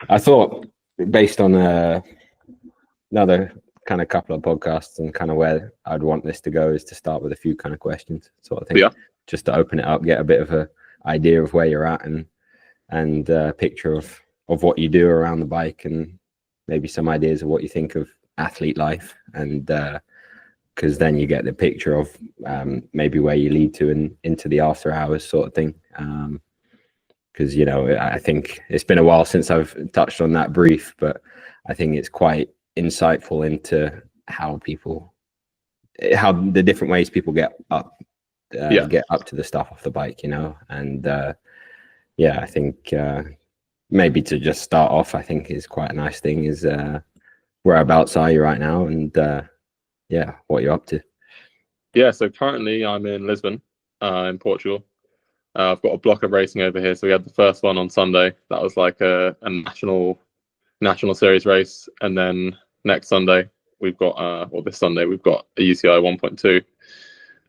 I thought based on another kind of couple of podcasts and kind of where I'd want this to go is to start with a few kind of questions, sort of thing. Yeah. Just to open it up, get a bit of a idea of where you're at and a picture of what you do around the bike, and maybe some ideas of what you think of athlete life, and because then you get the picture of maybe where you lead to and into the after hours sort of thing. Because I think it's been a while since I've touched on that brief, but I think it's quite insightful into how the different ways people get up to the stuff off the bike, and I think maybe to just start off, I think is quite a nice thing is whereabouts are you right now, and what you're up to. So currently I'm in Lisbon, in Portugal. I've got a block of racing over here. So we had the first one on Sunday. That was like a national series race. And then next Sunday, we've got, this Sunday, we've got a UCI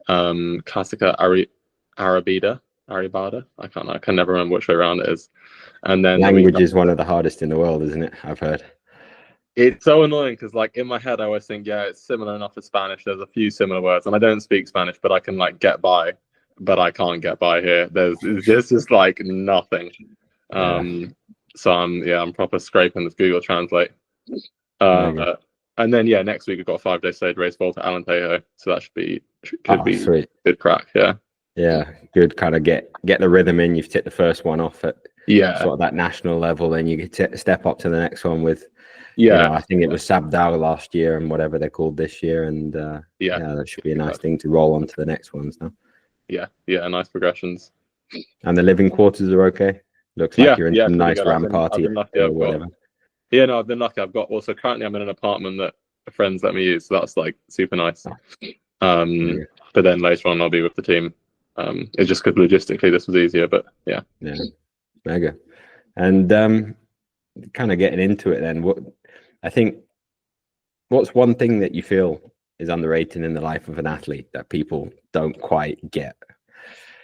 1.2, Classica Arabida. I can never remember which way around it is. And then language is one of the hardest in the world, isn't it? I've heard. It's so annoying because, like, in my head, I always think, it's similar enough to Spanish. There's a few similar words, and I don't speak Spanish, but I can like get by. But I can't get by here. There's just like nothing. So I'm proper scraping this Google Translate. And then next week we've got a 5-day stage race, Volta Alentejo. So that could be sweet. Good crack. Yeah, good. Kind of get the rhythm in. You've ticked the first one off at sort of that national level, then you get step up to the next one with. I think it was Sabdao last year and whatever they're called this year, and that should be a nice thing to roll on to the next ones now. Nice progressions. And the living quarters are okay. Looks like you're in some nice ram party or whatever. I've been lucky. I've got also currently I'm in an apartment that friends let me use, so that's like super nice. But then later on I'll be with the team. It's just because logistically this was easier, but mega. And kind of getting into it then, what's one thing that you feel is underrated in the life of an athlete that people don't quite get?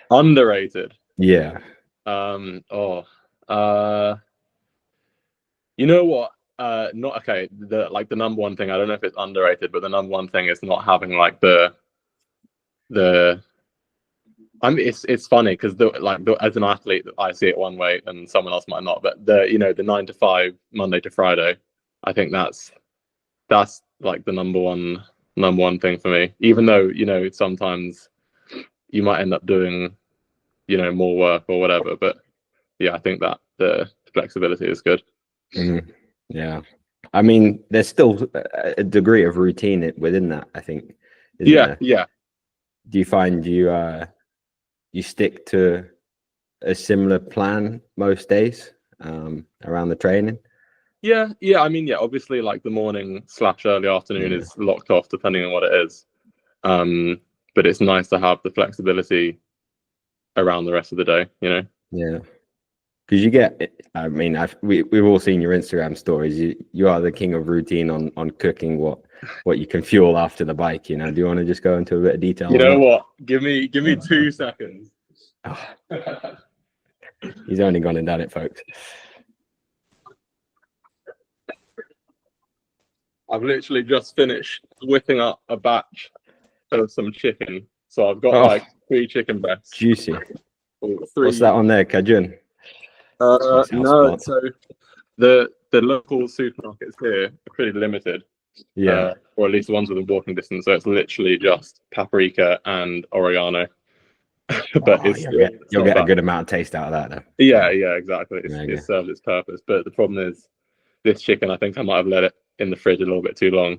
Underrated? Yeah. You know what? Not okay. The number one thing, I don't know if it's underrated, but the number one thing is not having like it's funny because as an athlete, I see it one way and someone else might not. But the 9 to 5, Monday to Friday, I think that's like the number one thing for me. Even though sometimes you might end up doing more work or whatever, but I think that the flexibility is good. Yeah, I mean, there's still a degree of routine within that, I think. Yeah. Do you find you stick to a similar plan most days around the training? Yeah. I mean, obviously, like the morning / early afternoon is locked off depending on what it is. But it's nice to have the flexibility around the rest of the day, Yeah. Because you get, I mean, we've all seen your Instagram stories. You are the king of routine on cooking what you can fuel after the bike. Do you want to just go into a bit of detail? You know what? Give me 2 seconds. Oh. He's only gone and done it, folks. I've literally just finished whipping up a batch of some chicken. So I've got like 3 chicken breasts. Juicy. 3. What's that on there? Cajun? No, so the local supermarkets here are pretty limited. Or at least the ones within walking distance. So it's literally just paprika and oregano. But you'll get a good amount of taste out of that, though. Yeah, exactly. It served its purpose. But the problem is, this chicken, I think I might have let it in the fridge a little bit too long.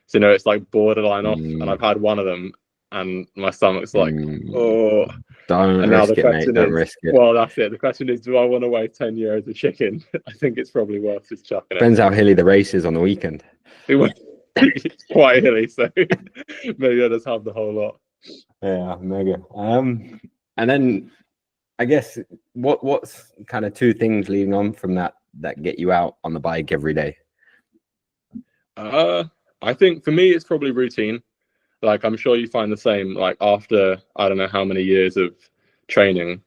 So it's like borderline off, and I've had one of them, and my stomach's like, Don't risk it, mate. Don't risk it. Well, that's it. The question is, do I want to waste 10 euros of chicken? I think it's probably worth just chucking it. Depends how hilly the race is on the weekend. It's quite hilly, so maybe I'll just have the whole lot. Yeah, mega. And then I guess what's kind of 2 things leading on from that get you out on the bike every day? I think for me it's probably routine. Like, I'm sure you find the same. Like, after I don't know how many years of training,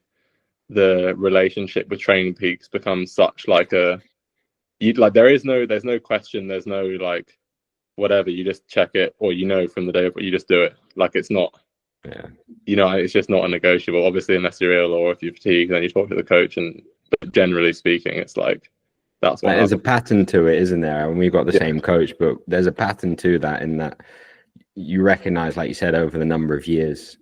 the relationship with Training Peaks becomes such like a you like there's no question, there's no like whatever, you just check it, or from the day of, you just do it. Like it's not, it's just not a negotiable, obviously, unless you're ill or if you're fatigued, then you talk to the coach. But generally speaking, it's like that's what there's a pattern to it, isn't there? And we've got the same coach, but there's a pattern to that, in that you recognize, like you said, over the number of years,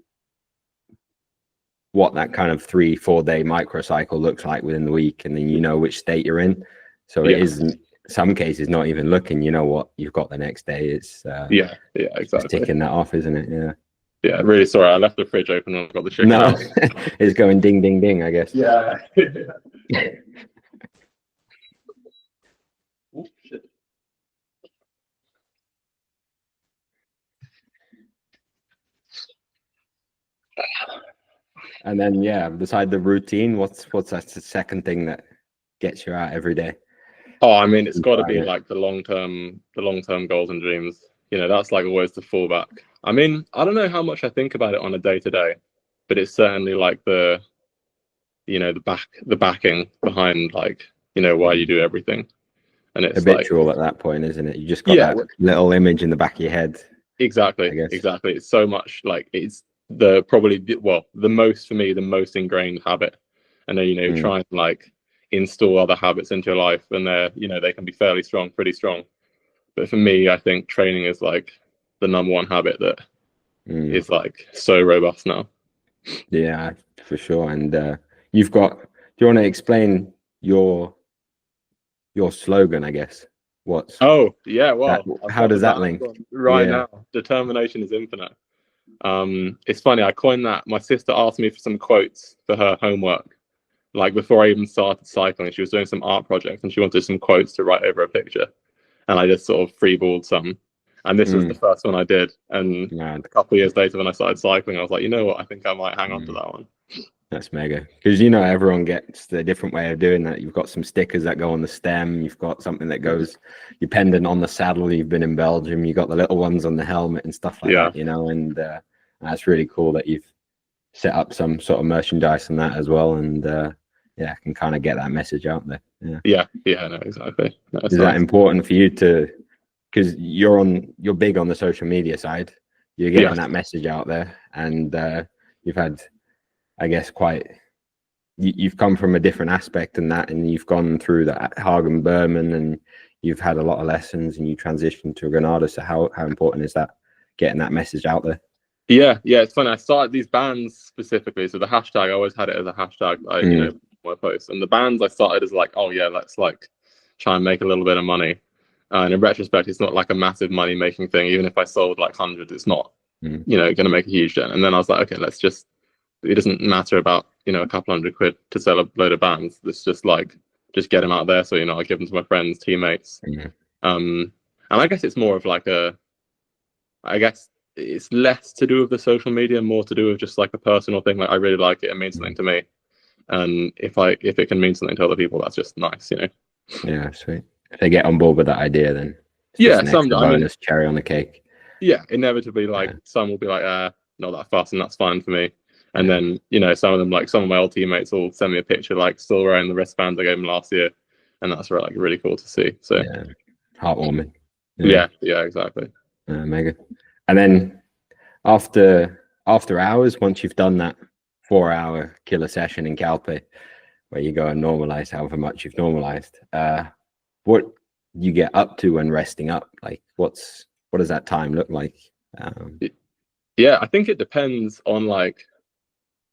what that kind of 3-4 day microcycle looks like within the week, and then you know which state you're in. So it isn't, some cases, not even looking, you know what you've got the next day. It's exactly, just ticking that off, isn't it? Yeah, really sorry, I left the fridge open and I've got the chicken no out. It's going ding ding ding, I guess. Oh, shit. And then beside the routine, what's that second thing that gets you out every day? Oh, I mean, it's got to be like the long term goals and dreams. That's like always the fallback. I mean, I don't know how much I think about it on a day to day, but it's certainly like the backing behind, like, why you do everything. And it's habitual like, at that point, isn't it? You just got that little image in the back of your head. Exactly. It's so much like, it's the most, for me, the most ingrained habit. And then, try and like install other habits into your life, and they can be fairly strong, pretty strong. But for me, I think training is like the number one habit that is like so robust now. Yeah, for sure. And do you want to explain your slogan, I guess? Oh yeah, well, how does that link now? Determination is infinite. It's funny, I coined that. My sister asked me for some quotes for her homework, like before I even started cycling. She was doing some art project and she wanted some quotes to write over a picture, and I just sort of freeballed some, and this was the first one I did. And a couple of years later, when I started cycling, I was like, you know what, I think I might hang on to that one. That's mega, because everyone gets the different way of doing that. You've got some stickers that go on the stem, you've got something that goes dependent on the saddle. You've been in Belgium, you've got the little ones on the helmet and stuff like that, and that's really cool that you've set up some sort of merchandise on that as well, and can kind of get that message out there. No, exactly. Is that important for you because you're big on the social media side, you're getting that message out there, and you've had, I guess, you've come from a different aspect than that, and you've gone through that Hagen Berman, and you've had a lot of lessons, and you transitioned to Grenada. So how important is that, getting that message out there? Yeah, it's funny. I started these bands specifically, so the hashtag, I always had it as a hashtag, my posts, and the bands I started as like, let's like try and make a little bit of money. And in retrospect, it's not like a massive money making thing. Even if I sold like hundreds, it's not, going to make a huge dent. And then I was like, okay, it doesn't matter about, a couple $100 to sell a load of bands. It's just like, just get them out there. So, I give them to my friends, teammates. And I guess it's more of like I guess it's less to do with the social media, more to do with just like a personal thing. Like, I really like it. It means something to me. And if it can mean something to other people, that's just nice, Yeah, sweet. If they get on board with that idea, then it's some bonus cherry on the cake. Yeah, inevitably, like some will be like, not that fast, and that's fine for me. And then some of them, like some of my old teammates, will send me a picture, like still wearing the wristbands I gave them last year, and that's really cool to see. So heartwarming. Yeah, exactly. Mega. And then after hours, once you've done that 4-hour killer session in Calpe, where you go and normalize however much you've normalized, what you get up to when resting up? Like, what does that time look like? I think it depends on like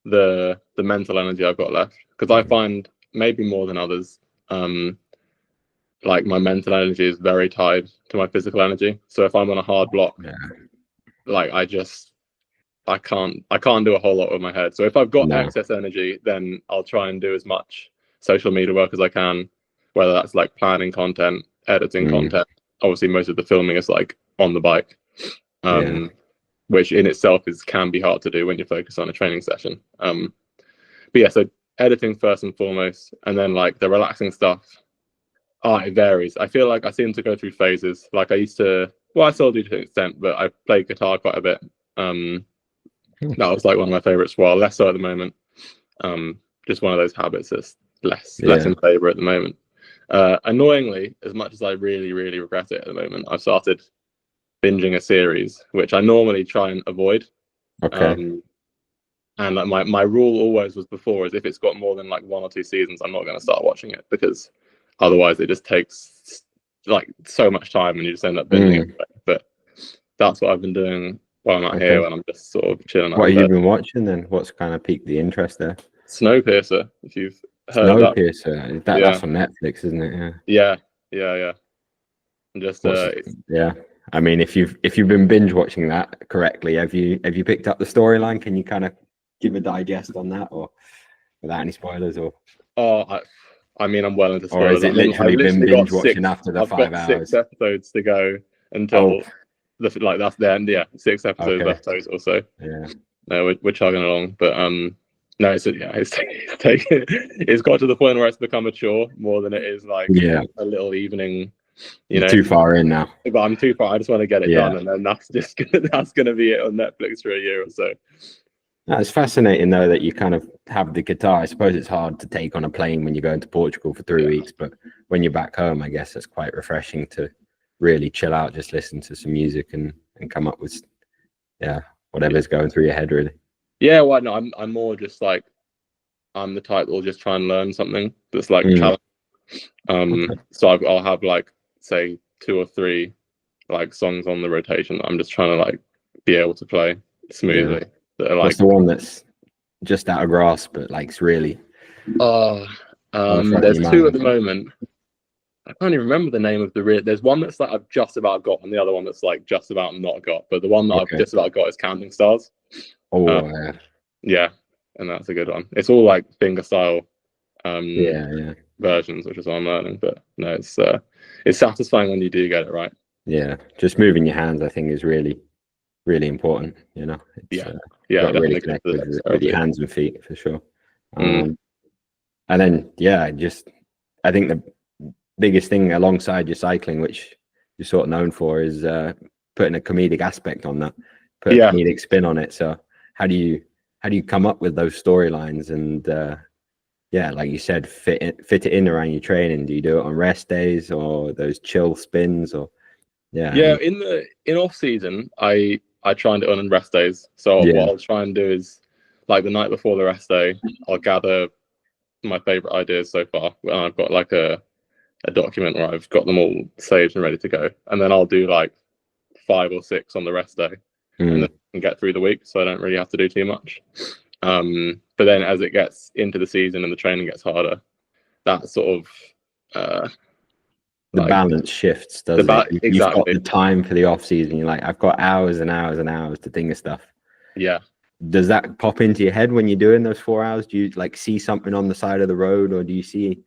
the mental energy I've got left, because I find, maybe more than others, like my mental energy is very tied to my physical energy. So if I'm on a hard block, like I can't do a whole lot with my head. So if I've got excess energy, then I'll try and do as much social media work as I can, whether that's like planning content, editing content. Obviously, most of the filming is like on the bike, which in itself can be hard to do when you're focused on a training session. But so editing first and foremost, and then like the relaxing stuff. It varies. I feel like I seem to go through phases. Like I still do to an extent, but I play guitar quite a bit. That was like one of my favorites. Well, less so at the moment. Just one of those habits that's less in favor at the moment. Annoyingly, as much as I really, really regret it at the moment, I've started binging a series, which I normally try and avoid. Okay. And my rule always was before is if it's got more than like 1 or 2 seasons, I'm not going to start watching it, because otherwise it just takes like so much time and you just end up binging it. But that's what I've been doing while I'm out here, when I'm just sort of chilling out What in have you bed. been watching then? What's kind of piqued the interest there? Snowpiercer, if you've heard of that. Snowpiercer. That's on Netflix, isn't it? Yeah. And just yeah. I mean, if you've been binge watching that correctly, have you picked up the storyline? Can you kind of give a digest on that, or without any spoilers? Or I mean, I'm well into or spoilers. is it literally been binge watching after the 5 hours? I've got 6 episodes to go until that's the end. Yeah, 6 episodes left total. So no, we're chugging along. But no, it's got to the point where it's become a chore more than it is like a little evening. You know, too far in now. But I'm too far. I just want to get it done, and then that's gonna be it on Netflix for a year or so. It's fascinating though that you kind of have the guitar. I suppose it's hard to take on a plane when you're going to Portugal for 3 weeks, but when you're back home, I guess it's quite refreshing to really chill out, just listen to some music and come up with whatever's going through your head, really. Yeah, well, no, I'm more just like, I'm the type that will just try and learn something that's like challenge. So I'll have like, say, 2 or 3 like songs on the rotation that I'm just trying to like be able to play smoothly. That are, like, what's the one that's just out of grasp but like it's really there's 2 at the moment. I can't even remember the name of there's one that's like I've just about got, and the other one that's like just about not got, but the one that I've just about got is Counting Stars. Yeah, and that's a good one. It's all like finger style versions, which is what I'm learning. But no, it's satisfying when you do get it right. Just moving your hands, I think, is really important, you know. Really connect with your hands and feet for sure. And then I think the biggest thing alongside your cycling, which you're sort of known for, is putting a comedic aspect on that, put a comedic spin on it. So how do you come up with those storylines and like you said, fit it in around your training? Do you do it on rest days or those chill spins? Or in off season I try and do it on rest days. So what I'll try and do is, like, the night before the rest day, I'll gather my favorite ideas so far, and I've got like a document where I've got them all saved and ready to go, and then I'll do like 5 or 6 on the rest day, and then I can get through the week, so I don't really have to do too much. But then as it gets into the season and the training gets harder, that sort of the balance shifts, doesn't it? You've got the time for the off season. You're like, I've got hours and hours and hours to think of stuff. Does that pop into your head when you're doing those 4 hours? Do you like see something on the side of the road, or do you see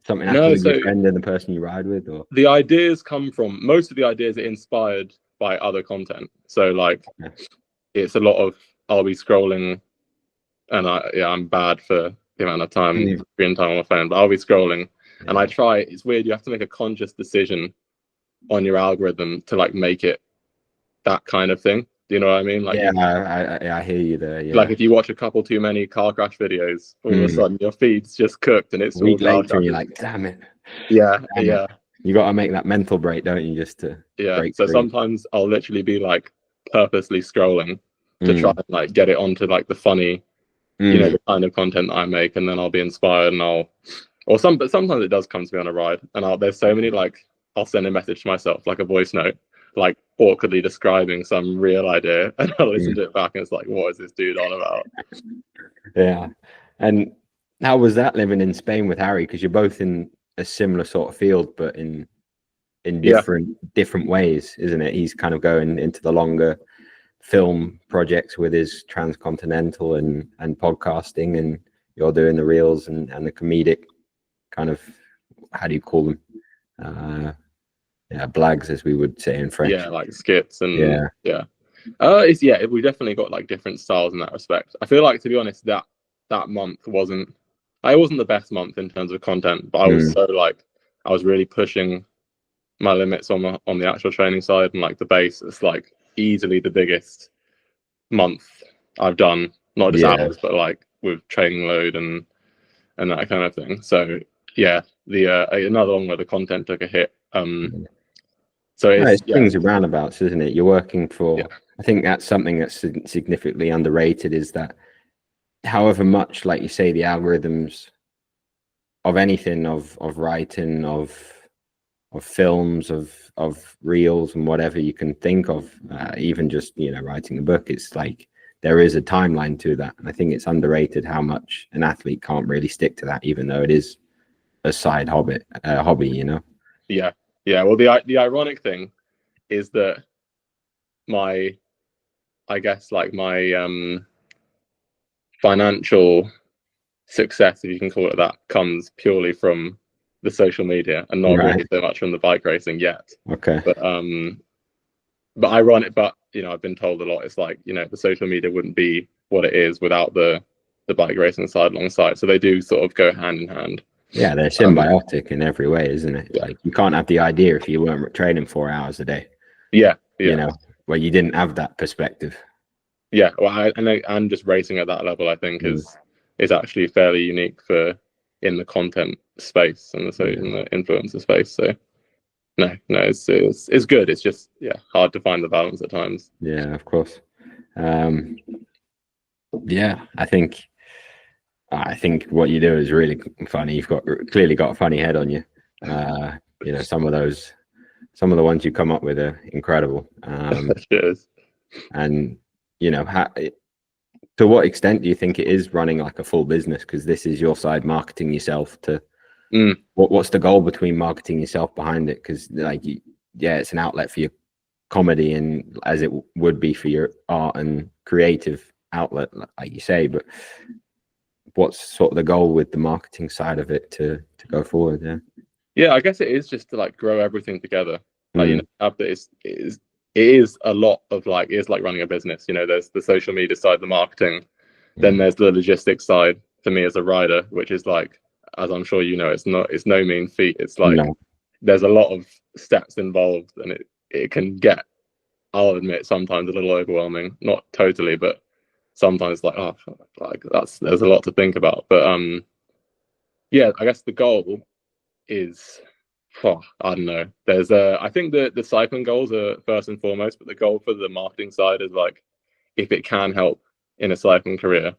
something happen with your friend and the person you ride with? Or the ideas come from, most of the ideas are inspired by other content. So like it's a lot of, I'll be scrolling, and I'm bad for the amount of time screen time on my phone, but I'll be scrolling. And I try, it's weird, you have to make a conscious decision on your algorithm to like make it that kind of thing. Do you know what I mean? Like, I hear you there. Like if you watch a couple too many car crash videos, all of a sudden your feed's just cooked and it's a week later and you're like, damn it. You got to make that mental break, don't you? Just to break so free. Sometimes I'll literally be like purposely scrolling to try and like get it onto like the funny, you know, the kind of content that I make, and then I'll be inspired and but sometimes it does come to me on a ride, and there's so many, like, I'll send a message to myself, like a voice note, like awkwardly describing some real idea, and I'll listen to it back and it's like, what is this dude on about? And how was that living in Spain with Harry? Because you're both in a similar sort of field, but in different ways, isn't it? He's kind of going into the longer film projects with his transcontinental and podcasting, and you're doing the reels and the comedic kind of, how do you call them, blags, as we would say in French. Like skits and we definitely got like different styles in that respect. I feel like, to be honest, that month wasn't the best month in terms of content, but I was I was really pushing my limits on the actual training side, and like the base is like easily the biggest month I've done, not just hours, but like with training load and that kind of thing. So yeah, the another one where the content took a hit. So it's swings and roundabouts, isn't it? You're working for. Yeah. I think that's something that's significantly underrated. Is that however much, like you say, the algorithms of anything, of writing, of films, of reels, and whatever you can think of, even just writing a book, it's like there is a timeline to that, and I think it's underrated how much an athlete can't really stick to that, even though it is a side hobby. Yeah. Well, the ironic thing is that my financial success, if you can call it that, comes purely from the social media and not really so much from the bike racing yet. Okay. But ironic, but I've been told a lot, it's like, the social media wouldn't be what it is without the bike racing side alongside. So they do sort of go hand in hand. Yeah, they're symbiotic in every way, isn't it? Yeah. Like you can't have the idea if you weren't training 4 hours a day. Yeah. Where you didn't have that perspective. Yeah, well, and just racing at that level, I think, is actually fairly unique in the content space and in the influencer space. So no, it's good. It's just hard to find the balance at times. Yeah, of course. Yeah, I think what you do is really funny. You've clearly got a funny head on you. Some of the ones you come up with are incredible. Cheers. And to what extent do you think it is running like a full business? Because this is your side marketing yourself to. What's the goal between marketing yourself behind it? Because it's an outlet for your comedy, and as it would be for your art and creative outlet, like you say. But what's sort of the goal with the marketing side of it to go forward? Yeah, I guess it is just to like grow everything together. Like it is a lot of it's like running a business. There's the social media side, the marketing, then there's the logistics side for me as a rider, which is like, as I'm sure it's no mean feat. It's like there's a lot of steps involved, and it can get, I'll admit, sometimes a little overwhelming. Not totally, but sometimes there's a lot to think about. But I guess the goal is, I don't know. There's I think the cycling goals are first and foremost, but the goal for the marketing side is like, if it can help in a cycling career,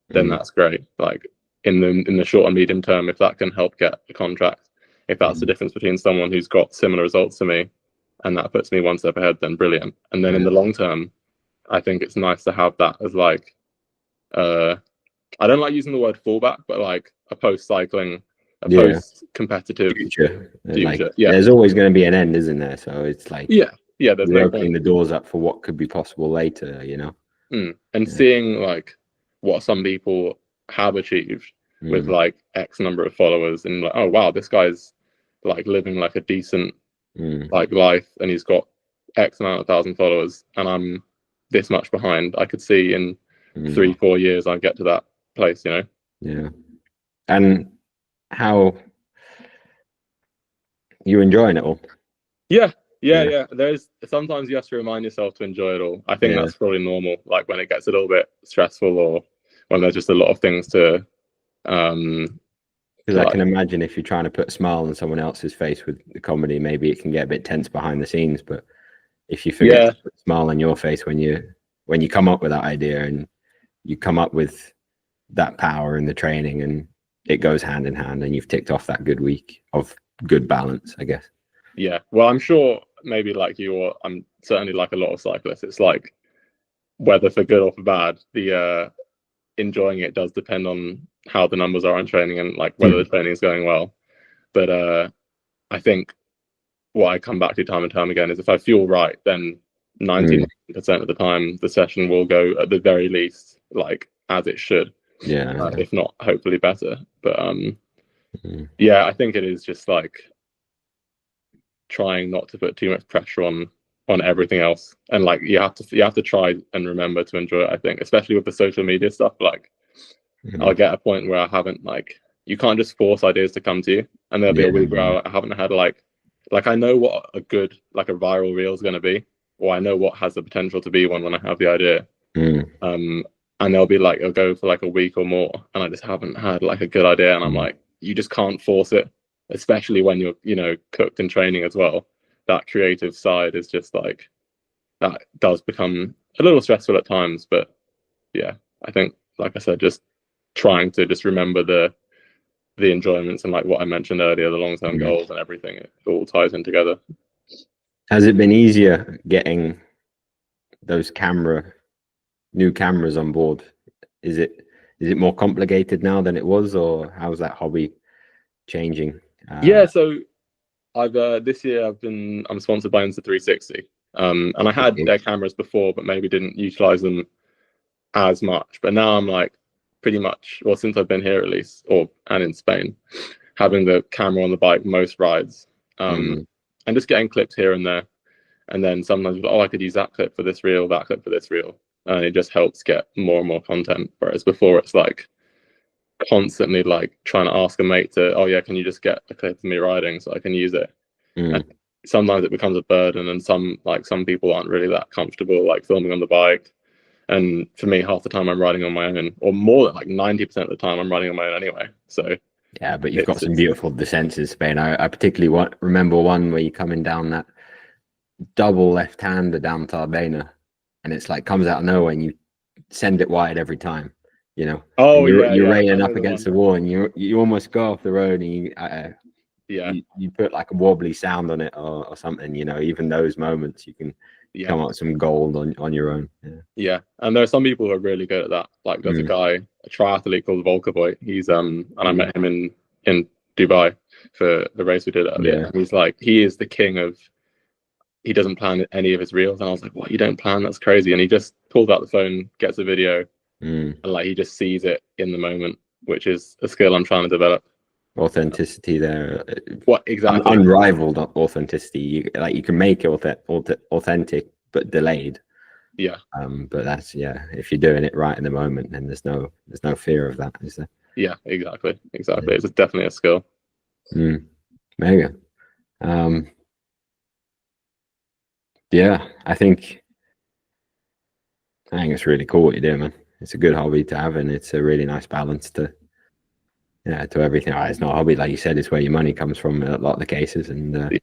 then that's great. Like in the short and medium term, if that can help get a contract, if that's the difference between someone who's got similar results to me and that puts me one step ahead, then brilliant. And then in the long term, I think it's nice to have that as like, I don't like using the word fallback, but like a post-cycling, post-competitive future. There's always going to be an end, isn't there? So it's like there's no opening the doors up for what could be possible later, and seeing like what some people have achieved with like X number of followers, and like, oh wow, this guy's like living like a decent like life, and he's got X amount of thousand followers, and I'm this much behind. I could see in 3-4 years I'll get to that place, Yeah. And how you enjoying it all? Yeah. There's sometimes you have to remind yourself to enjoy it all. I think that's probably normal, like when it gets a little bit stressful or when there's just a lot of things to because I can imagine if you're trying to put a smile on someone else's face with the comedy, maybe it can get a bit tense behind the scenes. But if you forget to put a smile on your face when you come up with that idea, and you come up with that power in the training, and it goes hand in hand, and you've ticked off that good week of good balance, I guess. Yeah, well, I'm sure maybe like you, or I'm certainly like a lot of cyclists, it's like whether for good or for bad, the enjoying it does depend on how the numbers are on training and like whether the training is going well. But I think what I come back to time and time again is if I feel right, then 99% of the time the session will go at the very least like as it should. If not hopefully better. But I think it is just like trying not to put too much pressure on everything else, and like you have to try and remember to enjoy it. I think especially with the social media stuff, like I'll get a point where I haven't, like, you can't just force ideas to come to you, and there'll be a week where I haven't had like I know what a good like a viral reel is going to be, or I know what has the potential to be one when I have the idea. And they'll be like, it'll go for like a week or more, and I just haven't had like a good idea, and I'm like, you just can't force it, especially when you're, you know, cooked and training as well. That creative side is just like, that does become a little stressful at times. But yeah, I think, like I said, just trying to just remember the enjoyments and like what I mentioned earlier, the long-term goals and everything, it all ties in together. Has it been easier getting those new cameras on board? Is it more complicated now than it was, or how's that hobby changing? Yeah, so I've this year I'm sponsored by Insta360, and I had their cameras before, but maybe didn't utilize them as much. But now I'm like pretty much, well, since I've been here at least, and in Spain, having the camera on the bike most rides, and just getting clips here and there. And then sometimes, oh, I could use that clip for this reel, that clip for this reel, and it just helps get more and more content. Whereas before, it's like constantly like trying to ask a mate to, oh yeah, can you just get a clip of me riding so I can use it? And sometimes it becomes a burden, and some people aren't really that comfortable like filming on the bike. And for me, half the time I'm riding on my own, or more than like 90% of the time I'm riding on my own anyway. So yeah, but you've got some beautiful descents in Spain. I particularly remember one where you're coming down that double left-hander down Tarbena, and it's like comes out of nowhere, and you send it wide every time, you know. Oh, you're raining up against the wall, and you almost go off the road, and you put like a wobbly sound on it or something, you know. Even those moments, you can come up with some gold on your own. Yeah, and there are some people who are really good at that. Like there's a guy, a triathlete called Volkerboy. He's and I met him in Dubai for the race we did earlier. He's like, he is the king of, he doesn't plan any of his reels. And I was like, what, you don't plan? That's crazy. And he just pulls out the phone, gets a video, and like he just sees it in the moment, which is a skill I'm trying to develop. Authenticity there. What exactly? Unrivaled authenticity. You can make it authentic but delayed. Yeah. But that's, if you're doing it right in the moment, then there's no fear of that, is there? Yeah, exactly. It's definitely a skill. Mega. Yeah, I think it's really cool what you do, man. It's a good hobby to have, and it's a really nice balance to everything. It's not a hobby, like you said, it's where your money comes from in a lot of the cases, and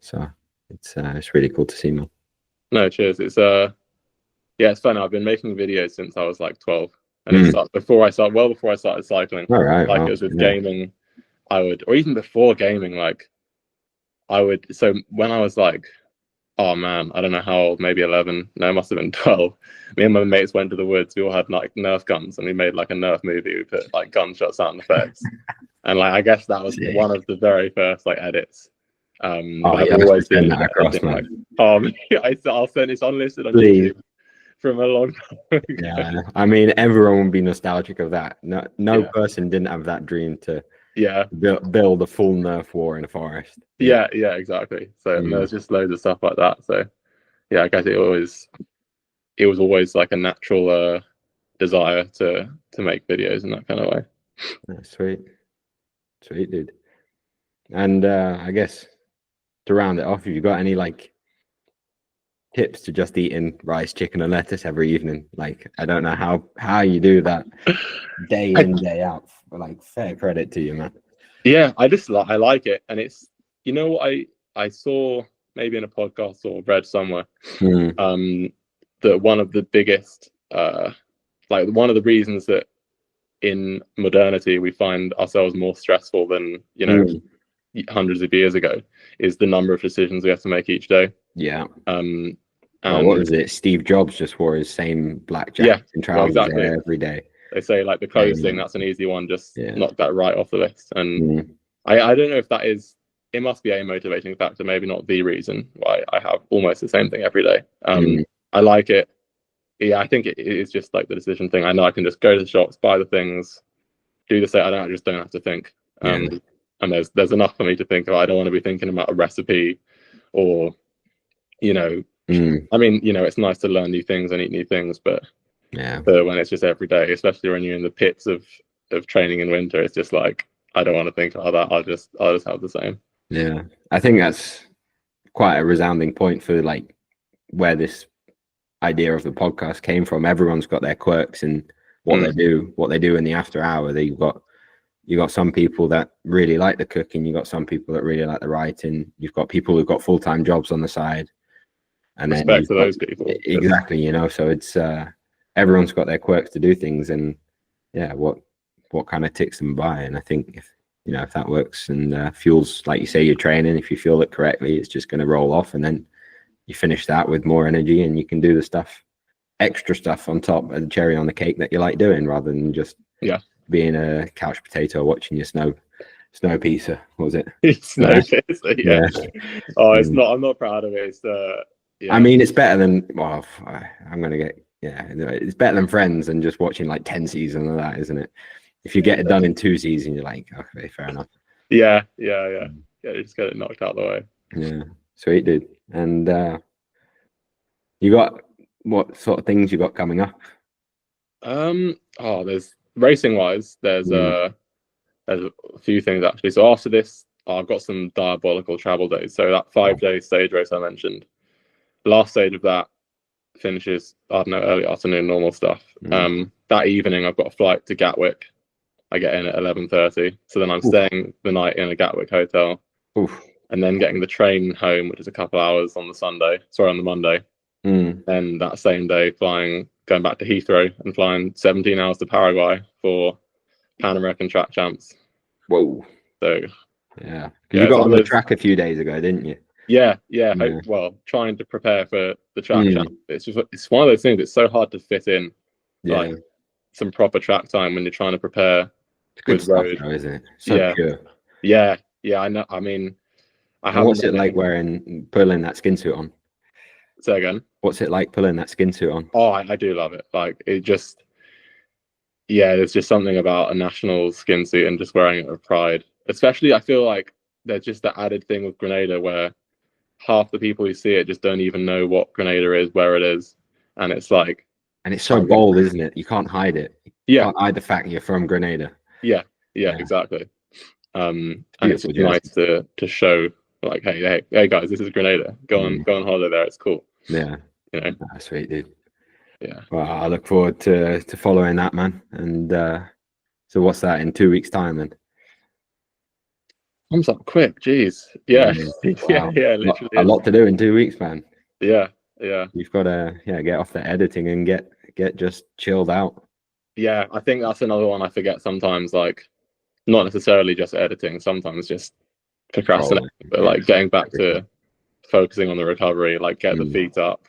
so it's really cool to see, man. No, cheers. It's it's fun. I've been making videos since I was like 12, and it started before I started cycling. All right, it was with gaming. I would, or even before gaming, like I would. So when I was like, oh man, I don't know how old, maybe 11. No, it must have been 12. Me and my mates went to the woods. We all had like Nerf guns, and we made like a Nerf movie. We put like gunshot sound effects, and like I guess that was one of the very first like edits. I've always been that across, man. I'll send it's unlisted on YouTube from a long time ago. Yeah, I mean, everyone would be nostalgic of that. No person didn't have that dream to build a full Nerf war in a forest. Yeah, exactly. So there's just loads of stuff like that. So yeah, I guess it was always like a natural desire to make videos in that kind of way. That's sweet, dude. And I guess to round it off, have you got any like tips to just eating rice, chicken, and lettuce every evening? Like, I don't know how you do that day in, day out. Like, fair credit to you, man. Yeah, I like it, and it's, you know what, I saw maybe in a podcast or read somewhere that one of the biggest one of the reasons that in modernity we find ourselves more stressful than hundreds of years ago is the number of decisions we have to make each day. And what was it? Steve Jobs just wore his same black jacket and trousers every day. They say like the clothes thing, that's an easy one, just knock that right off the list. And I don't know if that is, it must be a motivating factor, maybe not the reason why I have almost the same thing every day. I like it. I think it is just like the decision thing. I know I can just go to the shops, buy the things, do the same. I just don't have to think. And there's enough for me to think about. I don't want to be thinking about a recipe or, I mean, it's nice to learn new things and eat new things, but when it's just every day, especially when you're in the pits of training in winter, it's just like, I don't want to think about that. I'll just have the same. Yeah, I think that's quite a resounding point for like where this idea of the podcast came from. Everyone's got their quirks and what they do in the after hour. You've got you got some people that really like the cooking, you got some people that really like the writing, you've got people who've got full-time jobs on the side, and then Respect to those people. Exactly, you know. So it's everyone's got their quirks to do things, and yeah, what kind of ticks them by. And I think if that works and fuels, like you say, your training, if you fuel it correctly, it's just going to roll off, and then you finish that with more energy, and you can do the stuff, extra stuff on top of the cherry on the cake that you like doing, rather than just being a couch potato watching your snow pizza. What was it? Snow pizza, yeah. Oh, it's not. I'm not proud of it. It's I mean, it's better than, well, I'm gonna get, it's better than Friends and just watching like 10 seasons of that, isn't it? If you get it done in 2 seasons, you're like, okay, fair enough. Yeah, just get it knocked out of the way. Yeah, sweet, dude. And you got, what sort of things you got coming up? There's racing wise, there's a few things actually. So after this, I've got some diabolical travel days. So that 5-day stage race I mentioned, last stage of that finishes, I don't know, early afternoon, normal stuff. That evening I've got a flight to Gatwick. I get in at 11:30, so then I'm staying the night in a Gatwick hotel. And then getting the train home, which is a couple hours on the Monday. Then that same day going back to Heathrow and flying 17 hours to Paraguay for Pan American track champs. Whoa. So yeah, you got on the track a few days ago, didn't you? Yeah. Well, trying to prepare for the track champ. It's one of those things. It's so hard to fit in like some proper track time when you're trying to prepare with stuff, road, though, isn't it? So pure. Yeah. I know. I mean, what's it like pulling that skin suit on? Say again. What's it like pulling that skin suit on? Oh, I do love it. Like, it just, there's just something about a national skin suit and just wearing it with pride. Especially, I feel like there's just that added thing with Grenada where half the people who see it just don't even know what Grenada is, where it is, and it's like, and it's so bold, isn't it? You can't hide it. You can't hide the fact you're from Grenada. Yeah, exactly. And it's just nice to show, like, hey guys, this is Grenada. Go on holiday there. It's cool. Yeah, That's sweet, dude. Yeah. Well, I look forward to following that, man. And so what's that in 2 weeks' time then? Comes up quick, jeez. Yeah. Wow. Literally a lot to do in 2 weeks, man. Yeah. You've got to get off the editing and get just chilled out. Yeah, I think that's another one I forget sometimes, like, not necessarily just editing, sometimes just procrastinating, but like getting back to focusing on the recovery, like get the feet up,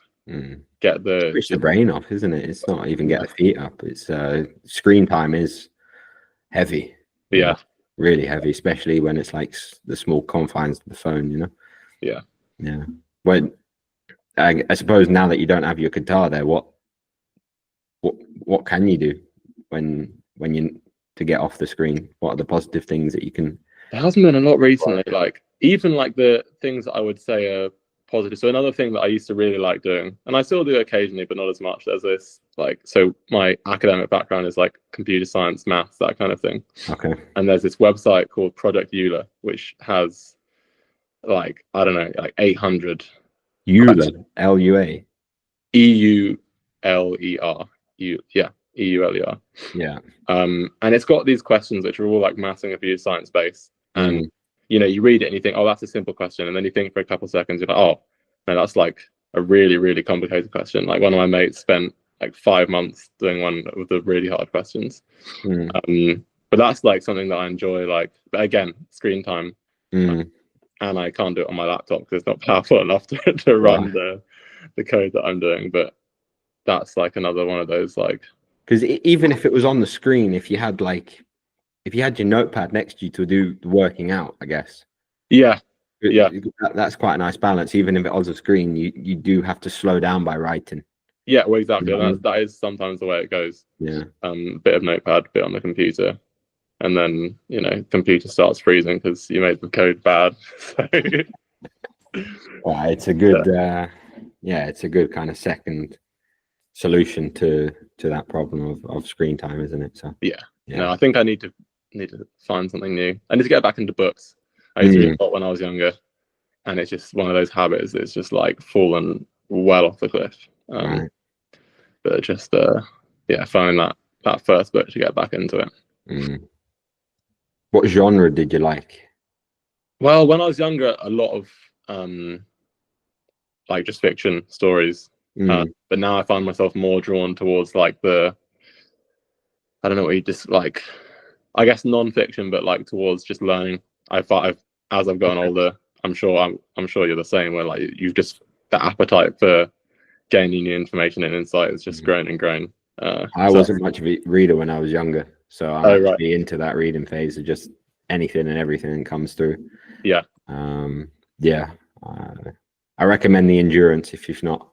get switch the brain off, isn't it? It's not even get the feet up. It's screen time is heavy. Yeah. Really heavy, especially when it's like the small confines of the phone, Yeah. Well, I suppose now that you don't have your guitar there, what can you do when you to get off the screen? What are the positive things that you can? There hasn't been a lot recently, like even like the things that I would say are positive. So another thing that I used to really like doing, and I still do occasionally, but not as much, there's this, like, so my academic background is like computer science, maths, that kind of thing. Okay. And there's this website called Project Euler, which has like, I don't know, like 800 Euler, L-U-A. E-U-L-E-R. E-U-L-E-R. Yeah. And it's got these questions which are all like maths and computer science based. And you read it and you think, oh, that's a simple question. And then you think for a couple of seconds, you're like, oh, no, that's like a really, really complicated question. Like one of my mates spent like 5 months doing one with the really hard questions. But that's like something that I enjoy, like, but again, screen time. And I can't do it on my laptop because it's not powerful enough to run the code that I'm doing. But that's like another one of those, like, because even if it was on the screen, if you had your notepad next to you to do the working out, I guess. Yeah. That's quite a nice balance. Even if it was a screen, you do have to slow down by writing. Yeah, well, exactly. That is sometimes the way it goes. Yeah. Bit of notepad, bit on the computer. And then, computer starts freezing because you made the code bad. Well, it's a good, it's a good kind of second solution to that problem of screen time, isn't it? So yeah. No, I think I need to find something new. I need to get back into books. I used to read a lot when I was younger, and it's just one of those habits that's just like fallen well off the cliff. Right. But just find that first book to get back into it. What genre did you like? Well, when I was younger, a lot of like just fiction stories. But now I find myself more drawn towards like I don't know what you just like, I guess non-fiction, but like towards just learning. As I've gotten older, I'm sure you're the same, where like you've just, the appetite for gaining new information and insight has just grown and grown. I wasn't much of a reader when I was younger, so I'm actually into that reading phase of just anything and everything that comes through. Yeah. I recommend The Endurance if you've not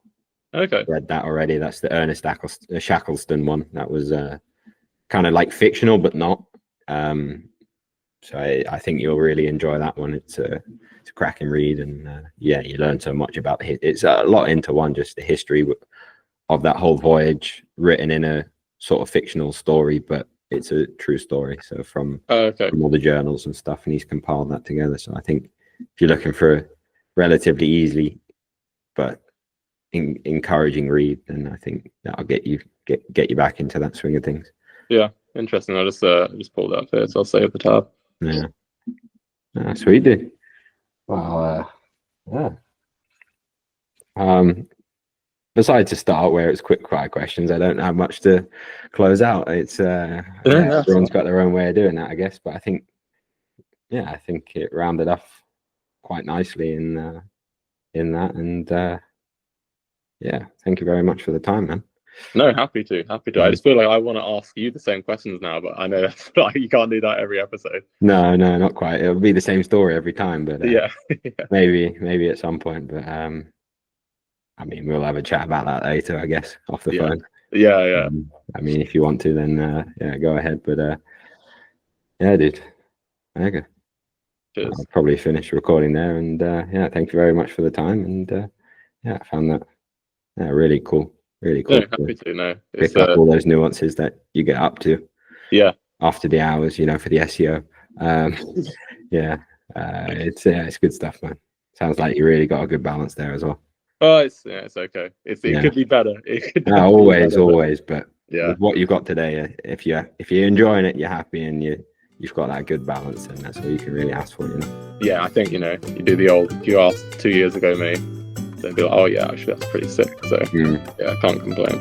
read that already. That's the Ernest Shackleton one. That was kind of like fictional, but not. So I think you'll really enjoy that one. It's a cracking read, and you learn so much about it's a lot into one, just the history of that whole voyage, written in a sort of fictional story, but it's a true story. So from all the journals and stuff, and he's compiled that together. So I think if you're looking for a relatively easily but encouraging read, then I think that'll get you back into that swing of things. Yeah, interesting. I just pulled it up here, so I'll save the tab. Yeah. Sweet, dude. Well, besides to start where it's quick fire questions, I don't have much to close out. It's everyone's got their own way of doing that, I guess. But I think it rounded off quite nicely in that. And thank you very much for the time, man. No, happy to. I just feel like I want to ask you the same questions now, but I know that's like you can't do that every episode. No, not quite. It'll be the same story every time, but maybe at some point. But I mean, we'll have a chat about that later, I guess, off the phone. Yeah. I mean, if you want to, then go ahead. But dude. Okay. Cheers. I'll probably finish recording there, and thank you very much for the time, and I found that really cool. Really cool. No, happy to. No, pick up all those nuances that you get up to. Yeah. After the hours, for the SEO. It's good stuff, man. Sounds like you really got a good balance there as well. Oh, it's okay. It could be better. Always. But with what you've got today, if you're enjoying it, you're happy, and you've got that good balance, and that's all you can really ask for, Yeah, I think you do the old. If you asked 2 years ago me, they'd be like, oh yeah, actually that's pretty sick. So I can't complain.